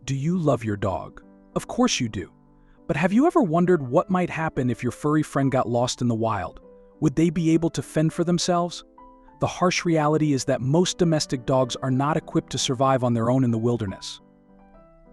Do you love your dog? Of course you do. But have you ever wondered what might happen if your furry friend got lost in the wild? Would they be able to fend for themselves? The harsh reality is that most domestic dogs are not equipped to survive on their own in the wilderness.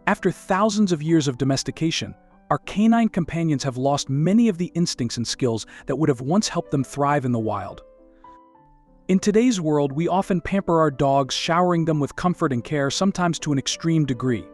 After thousands of years of domestication, our canine companions have lost many of the instincts and skills that would have once helped them thrive in the wild. In today's world, we often pamper our dogs, showering them with comfort and care, sometimes to an extreme degree.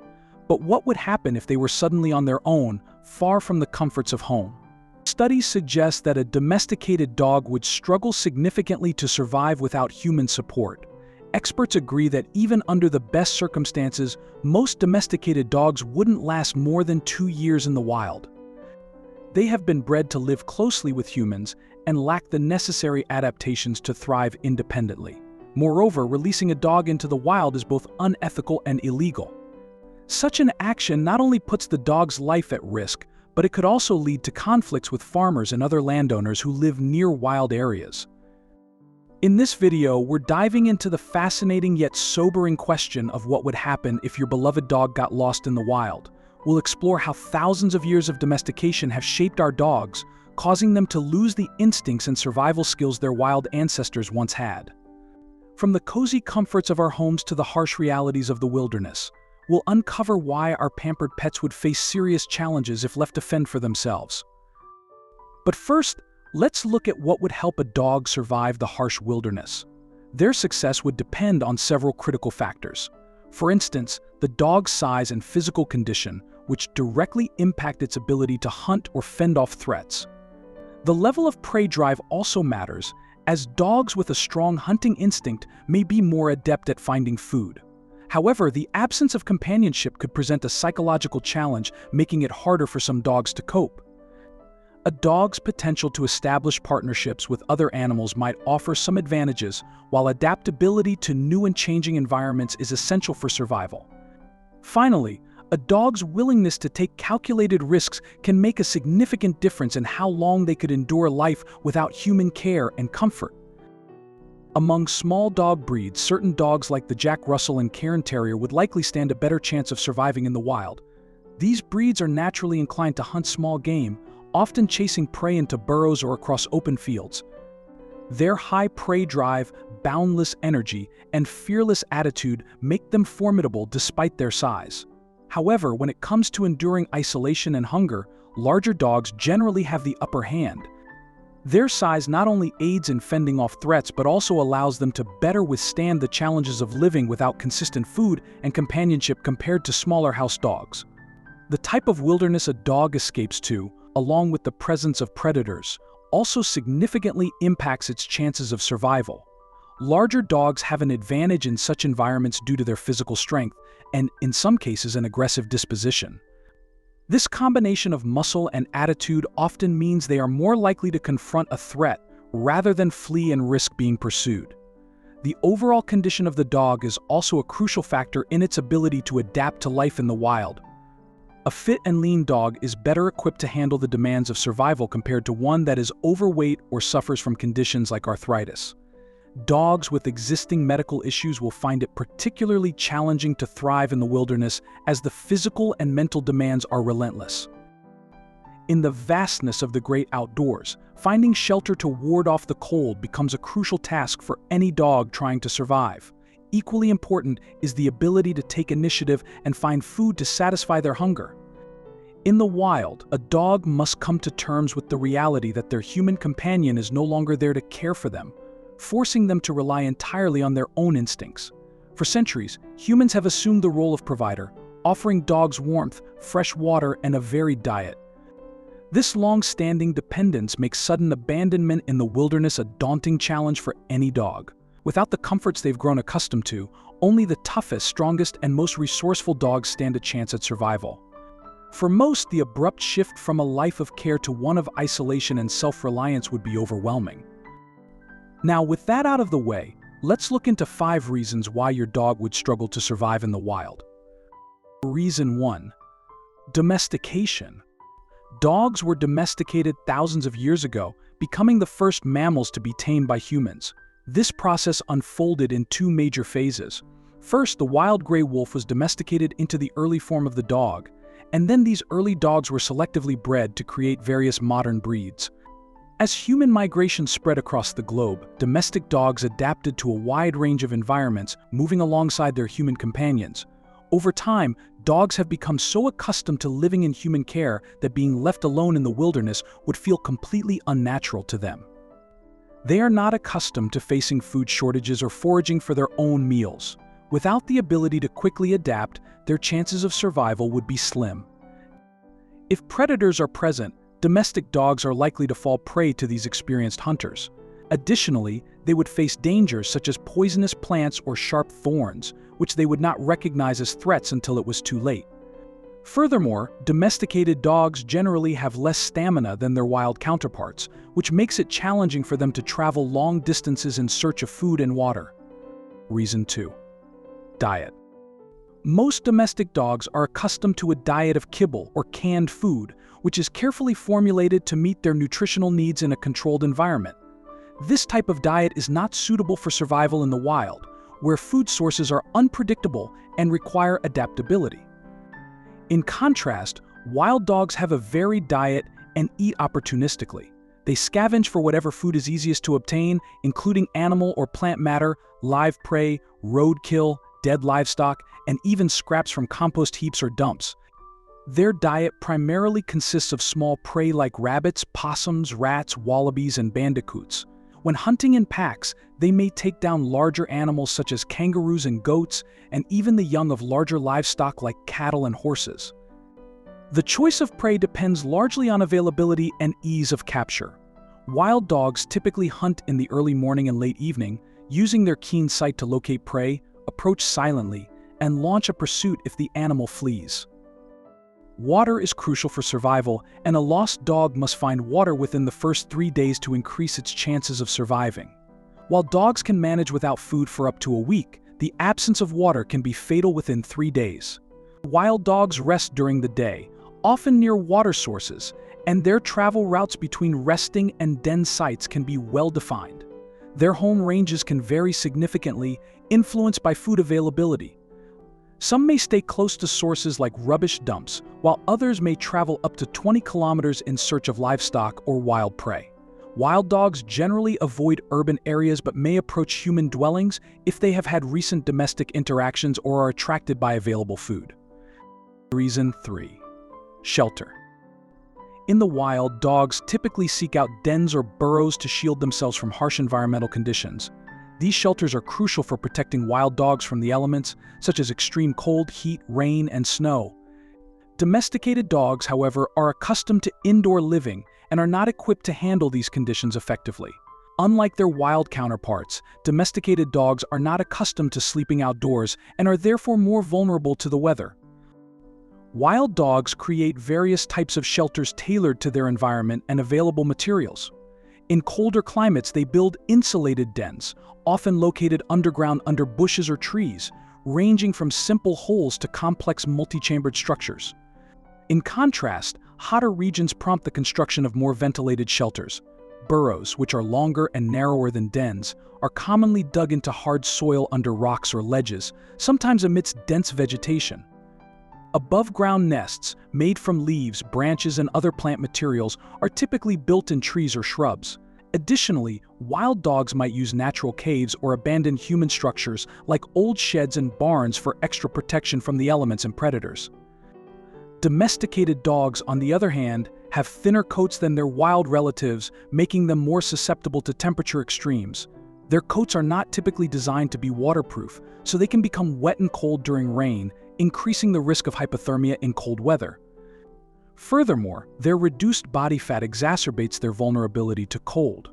But what would happen if they were suddenly on their own, far from the comforts of home? Studies suggest that a domesticated dog would struggle significantly to survive without human support. Experts agree that even under the best circumstances, most domesticated dogs wouldn't last more than 2 years in the wild. They have been bred to live closely with humans and lack the necessary adaptations to thrive independently. Moreover, releasing a dog into the wild is both unethical and illegal. Such an action not only puts the dog's life at risk, but it could also lead to conflicts with farmers and other landowners who live near wild areas. In this video, we're diving into the fascinating yet sobering question of what would happen if your beloved dog got lost in the wild. We'll explore how thousands of years of domestication have shaped our dogs, causing them to lose the instincts and survival skills their wild ancestors once had. From the cozy comforts of our homes to the harsh realities of the wilderness, we'll uncover why our pampered pets would face serious challenges if left to fend for themselves. But first, let's look at what would help a dog survive the harsh wilderness. Their success would depend on several critical factors. For instance, the dog's size and physical condition, which directly impact its ability to hunt or fend off threats. The level of prey drive also matters, as dogs with a strong hunting instinct may be more adept at finding food. However, the absence of companionship could present a psychological challenge, making it harder for some dogs to cope. A dog's potential to establish partnerships with other animals might offer some advantages, while adaptability to new and changing environments is essential for survival. Finally, a dog's willingness to take calculated risks can make a significant difference in how long they could endure life without human care and comfort. Among small dog breeds, certain dogs like the Jack Russell and Cairn Terrier would likely stand a better chance of surviving in the wild. These breeds are naturally inclined to hunt small game, often chasing prey into burrows or across open fields. Their high prey drive, boundless energy, and fearless attitude make them formidable despite their size. However, when it comes to enduring isolation and hunger, larger dogs generally have the upper hand. Their size not only aids in fending off threats but also allows them to better withstand the challenges of living without consistent food and companionship compared to smaller house dogs. The type of wilderness a dog escapes to, along with the presence of predators, also significantly impacts its chances of survival. Larger dogs have an advantage in such environments due to their physical strength and, in some cases, an aggressive disposition. This combination of muscle and attitude often means they are more likely to confront a threat rather than flee and risk being pursued. The overall condition of the dog is also a crucial factor in its ability to adapt to life in the wild. A fit and lean dog is better equipped to handle the demands of survival compared to one that is overweight or suffers from conditions like arthritis. Dogs with existing medical issues will find it particularly challenging to thrive in the wilderness as the physical and mental demands are relentless. In the vastness of the great outdoors, finding shelter to ward off the cold becomes a crucial task for any dog trying to survive. Equally important is the ability to take initiative and find food to satisfy their hunger. In the wild, a dog must come to terms with the reality that their human companion is no longer there to care for them, forcing them to rely entirely on their own instincts. For centuries, humans have assumed the role of provider, offering dogs warmth, fresh water, and a varied diet. This long-standing dependence makes sudden abandonment in the wilderness a daunting challenge for any dog. Without the comforts they've grown accustomed to, only the toughest, strongest, and most resourceful dogs stand a chance at survival. For most, the abrupt shift from a life of care to one of isolation and self-reliance would be overwhelming. Now, with that out of the way, let's look into 5 reasons why your dog would struggle to survive in the wild. Reason 1. Domestication. Dogs were domesticated thousands of years ago, becoming the first mammals to be tamed by humans. This process unfolded in 2 major phases. First, the wild gray wolf was domesticated into the early form of the dog, and then these early dogs were selectively bred to create various modern breeds. As human migration spread across the globe, domestic dogs adapted to a wide range of environments, moving alongside their human companions. Over time, dogs have become so accustomed to living in human care that being left alone in the wilderness would feel completely unnatural to them. They are not accustomed to facing food shortages or foraging for their own meals. Without the ability to quickly adapt, their chances of survival would be slim. If predators are present, domestic dogs are likely to fall prey to these experienced hunters. Additionally, they would face dangers such as poisonous plants or sharp thorns, which they would not recognize as threats until it was too late. Furthermore, domesticated dogs generally have less stamina than their wild counterparts, which makes it challenging for them to travel long distances in search of food and water. Reason 2. Diet. Most domestic dogs are accustomed to a diet of kibble or canned food, which is carefully formulated to meet their nutritional needs in a controlled environment. This type of diet is not suitable for survival in the wild, where food sources are unpredictable and require adaptability. In contrast, wild dogs have a varied diet and eat opportunistically. They scavenge for whatever food is easiest to obtain, including animal or plant matter, live prey, roadkill, dead livestock, and even scraps from compost heaps or dumps. Their diet primarily consists of small prey like rabbits, possums, rats, wallabies, and bandicoots. When hunting in packs, they may take down larger animals such as kangaroos and goats, and even the young of larger livestock like cattle and horses. The choice of prey depends largely on availability and ease of capture. Wild dogs typically hunt in the early morning and late evening, using their keen sight to locate prey, approach silently, and launch a pursuit if the animal flees. Water is crucial for survival, and a lost dog must find water within the first 3 days to increase its chances of surviving. While dogs can manage without food for up to a week, the absence of water can be fatal within 3 days. Wild dogs rest during the day, often near water sources, and their travel routes between resting and den sites can be well defined. Their home ranges can vary significantly, influenced by food availability. Some may stay close to sources like rubbish dumps, while others may travel up to 20 kilometers in search of livestock or wild prey. Wild dogs generally avoid urban areas but may approach human dwellings if they have had recent domestic interactions or are attracted by available food. Reason 3. Shelter. In the wild, dogs typically seek out dens or burrows to shield themselves from harsh environmental conditions. These shelters are crucial for protecting wild dogs from the elements, such as extreme cold, heat, rain, and snow. Domesticated dogs, however, are accustomed to indoor living and are not equipped to handle these conditions effectively. Unlike their wild counterparts, domesticated dogs are not accustomed to sleeping outdoors and are therefore more vulnerable to the weather. Wild dogs create various types of shelters tailored to their environment and available materials. In colder climates, they build insulated dens, often located underground under bushes or trees, ranging from simple holes to complex multi-chambered structures. In contrast, hotter regions prompt the construction of more ventilated shelters. Burrows, which are longer and narrower than dens, are commonly dug into hard soil under rocks or ledges, sometimes amidst dense vegetation. Above-ground nests, made from leaves, branches, and other plant materials, are typically built in trees or shrubs. Additionally, wild dogs might use natural caves or abandoned human structures like old sheds and barns for extra protection from the elements and predators. Domesticated dogs, on the other hand, have thinner coats than their wild relatives, making them more susceptible to temperature extremes. Their coats are not typically designed to be waterproof, so they can become wet and cold during rain, increasing the risk of hypothermia in cold weather. Furthermore, their reduced body fat exacerbates their vulnerability to cold.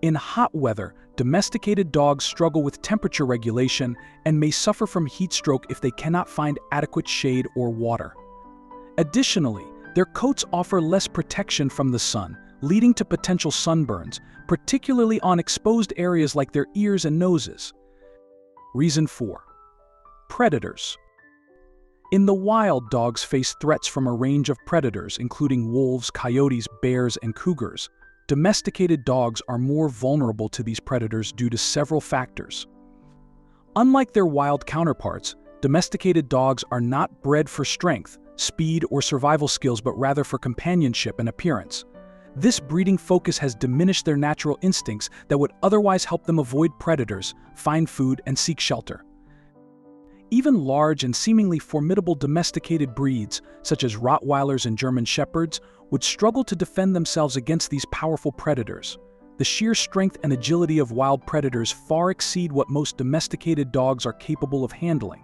In hot weather, domesticated dogs struggle with temperature regulation and may suffer from heat stroke if they cannot find adequate shade or water. Additionally, their coats offer less protection from the sun, leading to potential sunburns, particularly on exposed areas like their ears and noses. Reason 4. Predators. In the wild, dogs face threats from a range of predators, including wolves, coyotes, bears, and cougars. Domesticated dogs are more vulnerable to these predators due to several factors. Unlike their wild counterparts, domesticated dogs are not bred for strength, speed, or survival skills, but rather for companionship and appearance. This breeding focus has diminished their natural instincts that would otherwise help them avoid predators, find food, and seek shelter. Even large and seemingly formidable domesticated breeds, such as Rottweilers and German Shepherds, would struggle to defend themselves against these powerful predators. The sheer strength and agility of wild predators far exceed what most domesticated dogs are capable of handling.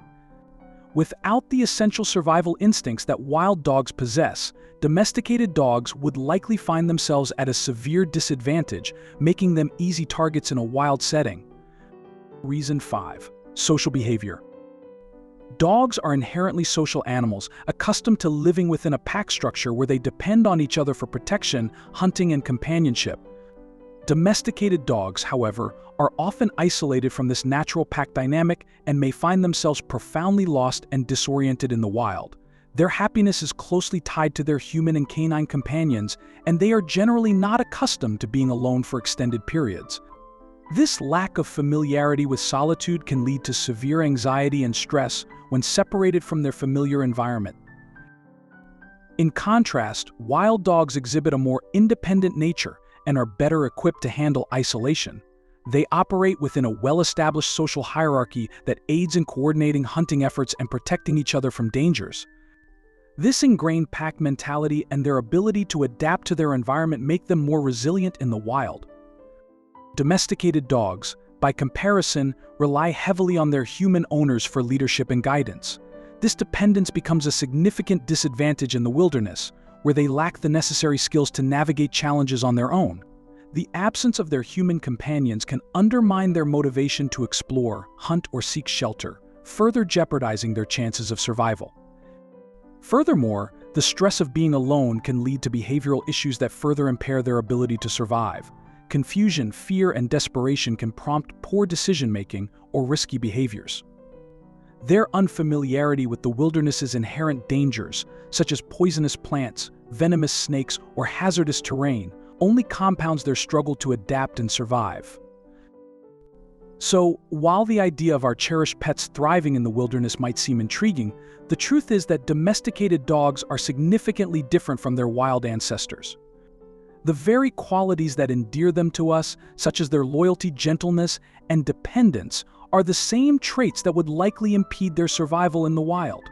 Without the essential survival instincts that wild dogs possess, domesticated dogs would likely find themselves at a severe disadvantage, making them easy targets in a wild setting. Reason 5. Social behavior. Dogs are inherently social animals, accustomed to living within a pack structure where they depend on each other for protection, hunting, and companionship. Domesticated dogs, however, are often isolated from this natural pack dynamic and may find themselves profoundly lost and disoriented in the wild. Their happiness is closely tied to their human and canine companions, and they are generally not accustomed to being alone for extended periods. This lack of familiarity with solitude can lead to severe anxiety and stress when separated from their familiar environment. In contrast, wild dogs exhibit a more independent nature and are better equipped to handle isolation. They operate within a well-established social hierarchy that aids in coordinating hunting efforts and protecting each other from dangers. This ingrained pack mentality and their ability to adapt to their environment make them more resilient in the wild. Domesticated dogs, by comparison, rely heavily on their human owners for leadership and guidance. This dependence becomes a significant disadvantage in the wilderness, where they lack the necessary skills to navigate challenges on their own. The absence of their human companions can undermine their motivation to explore, hunt, or seek shelter, further jeopardizing their chances of survival. Furthermore, the stress of being alone can lead to behavioral issues that further impair their ability to survive. Confusion, fear, and desperation can prompt poor decision-making or risky behaviors. Their unfamiliarity with the wilderness's inherent dangers, such as poisonous plants, venomous snakes, or hazardous terrain, only compounds their struggle to adapt and survive. So, while the idea of our cherished pets thriving in the wilderness might seem intriguing, the truth is that domesticated dogs are significantly different from their wild ancestors. The very qualities that endear them to us, such as their loyalty, gentleness, and dependence, are the same traits that would likely impede their survival in the wild.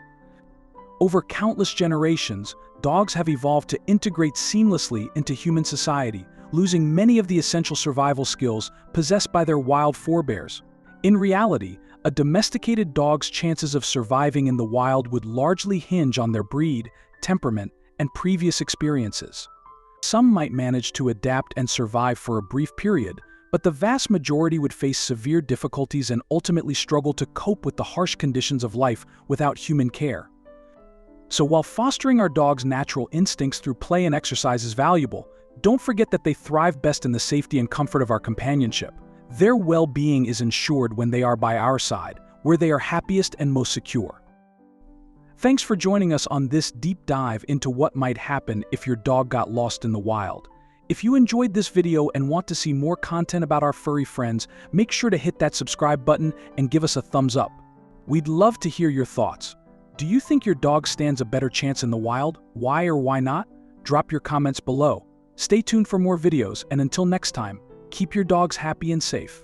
Over countless generations, dogs have evolved to integrate seamlessly into human society, losing many of the essential survival skills possessed by their wild forebears. In reality, a domesticated dog's chances of surviving in the wild would largely hinge on their breed, temperament, and previous experiences. Some might manage to adapt and survive for a brief period, but the vast majority would face severe difficulties and ultimately struggle to cope with the harsh conditions of life without human care. So while fostering our dogs' natural instincts through play and exercise is valuable, don't forget that they thrive best in the safety and comfort of our companionship. Their well-being is ensured when they are by our side, where they are happiest and most secure. Thanks for joining us on this deep dive into what might happen if your dog got lost in the wild. If you enjoyed this video and want to see more content about our furry friends, make sure to hit that subscribe button and give us a thumbs up. We'd love to hear your thoughts. Do you think your dog stands a better chance in the wild? Why or why not? Drop your comments below. Stay tuned for more videos, and until next time, keep your dogs happy and safe.